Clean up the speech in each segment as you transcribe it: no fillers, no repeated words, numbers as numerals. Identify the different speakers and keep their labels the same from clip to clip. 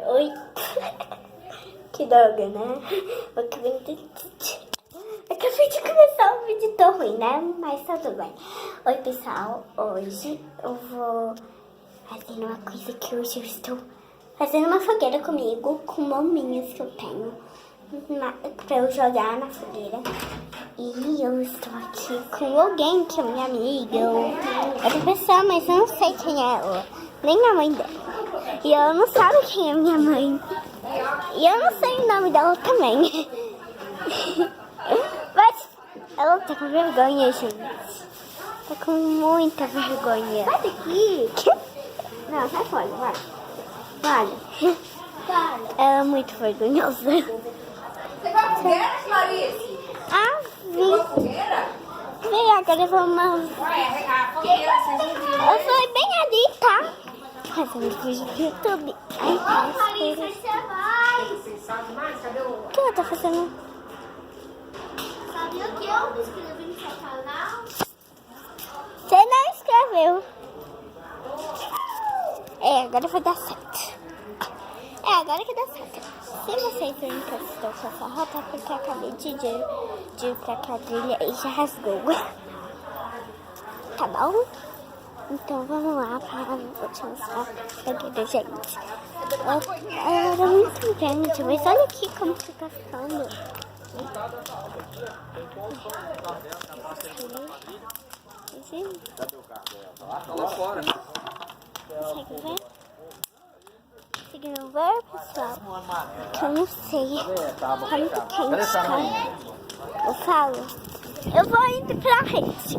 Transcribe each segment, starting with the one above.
Speaker 1: Oi. Que droga, né? Acabei de começar o vídeo, tô ruim, né? Mas tá tudo bem. Oi, pessoal. Hoje eu vou fazer uma coisa que hoje eu estou fazendo uma fogueira comigo, com maminhas que eu tenho pra eu jogar na fogueira. E eu estou aqui com alguém que é minha amiga, outra pessoa, mas eu não sei quem é ela, nem a mãe dela. E ela não sabe quem é minha mãe. E eu não sei o nome dela também. Mas ela tá com vergonha, gente. Tá com muita vergonha. Sai daqui. Não, sai fora, vai. Vale. Ela é muito vergonhosa.
Speaker 2: Você vai fogueira, Clarice?
Speaker 1: Ah, vi.
Speaker 2: Vai fogueira?
Speaker 1: Vem, agora vamos...
Speaker 2: A fogueira, vocês não viram?
Speaker 1: Eu fui bem ali, tá? Fazendo vídeo pro YouTube. Ai,
Speaker 2: Clarice, você vai. Você sabe mais? Cadê o...
Speaker 1: o que eu tô fazendo?
Speaker 3: Sabia que eu me inscrevi no seu canal?
Speaker 1: Você não escreveu. Agora vai dar certo. Agora que dá certo. Se vocês verem que eu estou com essa roupa, é porque eu acabei de ir pra quadrilha e já rasgou. Tá bom? Então vamos lá, vou te mostrar a fogueira, gente. Ela era muito grande, mas olha aqui como que tá ficando.
Speaker 2: Lá fora.
Speaker 1: Consegue ver? Conseguiram ver, pessoal? Que eu não sei. Tá muito quente, tá? Eu falo. Eu vou indo pra rede.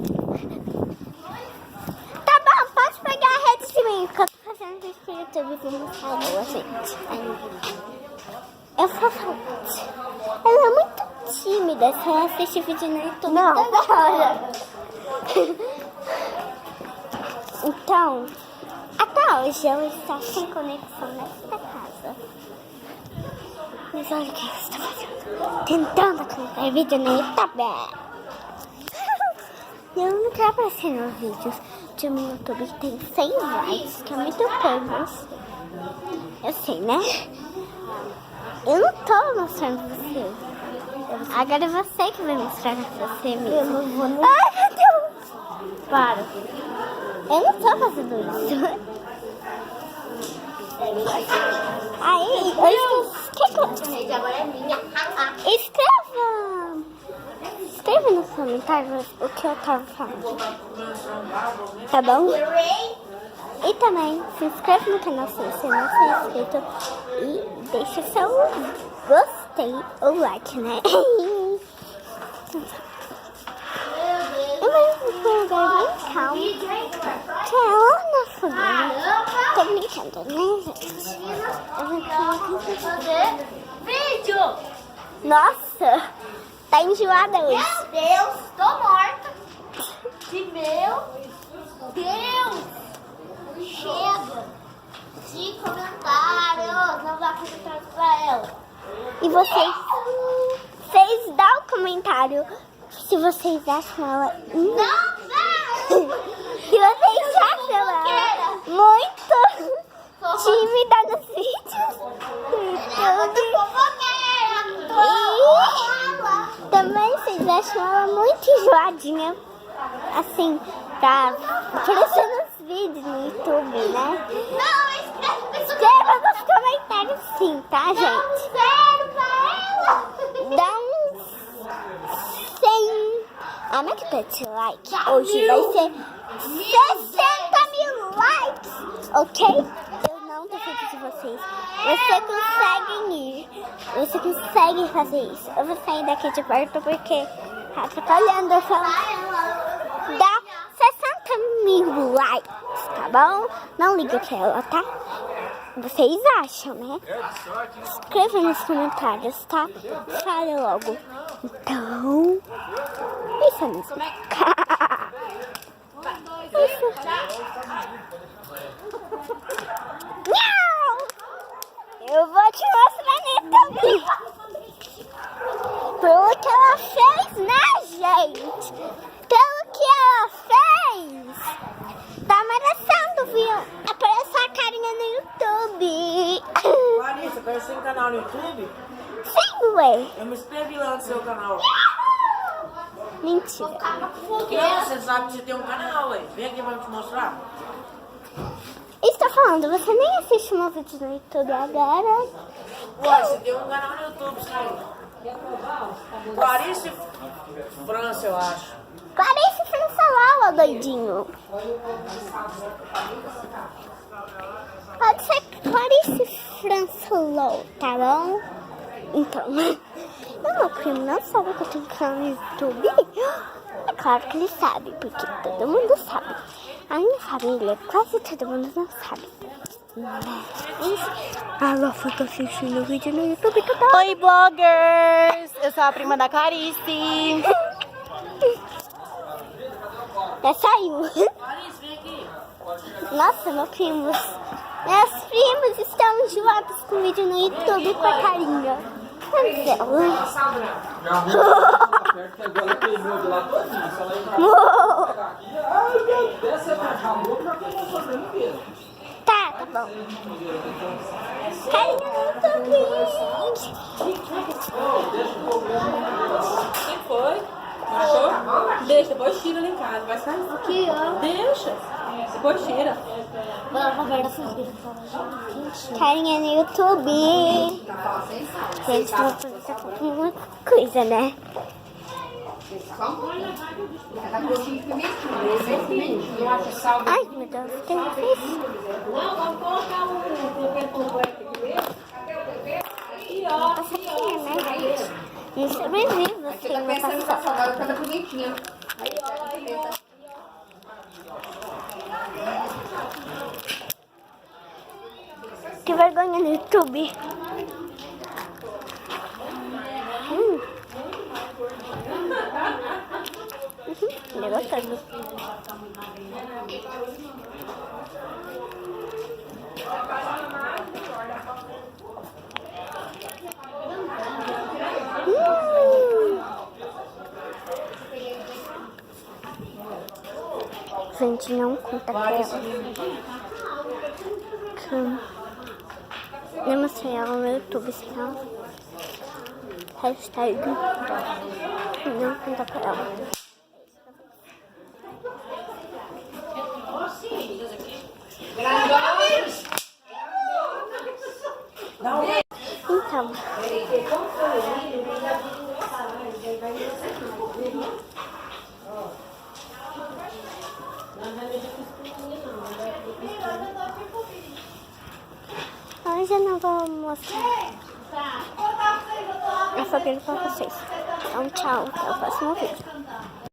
Speaker 1: Tá bom, pode pegar a rede de mim, porque eu tô fazendo vídeo pro YouTube e vou mostrar ela, gente. Eu vou falar. Ela é muito tímida, se ela assiste vídeo no YouTube toda hora. Então, até hoje ela está sem conexão nesta casa. Mas olha o que ela está fazendo. Tentando colocar vídeo no YouTube. E eu não quero aparecer nos vídeos de um YouTube que tem 100 likes, que é muito poucos. Eu sei, né? Eu não tô mostrando você. Agora é você que vai mostrar pra você mesmo. Eu não vou nem... Ai, meu Deus! Para. Eu não tô fazendo isso. Aí,
Speaker 3: A rede agora é minha.
Speaker 1: Escreva nos comentários o que eu tava falando. Tá bom? E também se inscreve no canal se você não for inscrito. E deixa seu gostei ou like, né? Eu vou pra um lugar bem calmo. Que é lá na fogueira. Tô brincando, né, gente? Eu vou
Speaker 3: Fazer vídeo.
Speaker 1: Nossa, tá enjoada hoje.
Speaker 3: Meu Deus, tô morta. Meu Deus. Chega. De comentários. Não dá comentário pra ela.
Speaker 1: E vocês dão um comentário se vocês acham ela
Speaker 3: Não vai.
Speaker 1: se vocês acham ela muito tímida nos vídeos do YouTube. E também vocês acham ela muito enjoadinha, assim, pra aparecer nos vídeos no YouTube, né?
Speaker 3: Não,
Speaker 1: Escreva nos comentários sim, tá, gente?
Speaker 3: sério pra ela.
Speaker 1: Dá uns 100... A meta de like hoje vai ser 60 mil likes, ok? Eu não duvido de vocês. Você consegue ir. Você consegue fazer isso. Eu vou sair daqui de perto porque tá atrapalhando. Dá 60 mil likes, tá bom? Não liga pra ela, tá? Vocês acham, né? Escreva nos comentários, tá? Fale logo. Então, isso mesmo. Isso. Não! Eu vou te mostrar no YouTube. Pelo que ela fez, né, gente? Pelo que ela fez. Tá merecendo, viu? Aparecer a carinha no YouTube.
Speaker 4: Agora você tem canal no YouTube?
Speaker 1: Sim, ué.
Speaker 4: Eu me inscrevi lá no seu canal.
Speaker 1: Mentira.
Speaker 4: Não, você sabe que você tem um canal, ué. Vem aqui pra te mostrar.
Speaker 1: Estou falando, você nem assiste meu vídeo no YouTube agora.
Speaker 4: Ué, você tem um canal no YouTube, sim. Clarice França, eu acho.
Speaker 1: Clarice França, doidinho. Pode ser Clarice França, tá bom? Então, o meu primo não sabe que eu tenho canal no YouTube? É claro que ele sabe, porque todo mundo sabe. A minha família, quase todo mundo não sabe. Ela fica assistindo o vídeo no YouTube toda.
Speaker 5: Oi, bloggers! Eu sou a prima da Clarice.
Speaker 1: Já saiu.
Speaker 4: Clarice, vem aqui.
Speaker 1: Nossa, meus primos estão enjoados com o vídeo no YouTube com a carinha.
Speaker 2: Agora queimou de lá todinho. Se ela
Speaker 1: Tá,
Speaker 2: dessa pra acabou, pra que eu vou fazer inteiro?
Speaker 1: tá bom. Carinha no YouTube.
Speaker 5: Quem foi? Achou? Deixa, depois tira lá em casa. Vai sair.
Speaker 1: Aqui, ó.
Speaker 5: Deixa. Depois tira.
Speaker 1: Carinha no YouTube. Gente, vou fazer uma coisa, né? Ai, meu Deus, tem que ver. Passa aqui, né? Não sobrevive assim, não passa.
Speaker 3: Cada pimentinha.
Speaker 1: Que vergonha no YouTube. Ele é gostoso. Gente, não conta pra ela. Eu mostrei ela no YouTube, senão. Hashtag não conta pra ela. Então. Hoje eu não vou mostrar a família pra vocês. Então, tchau. Até o próximo vídeo.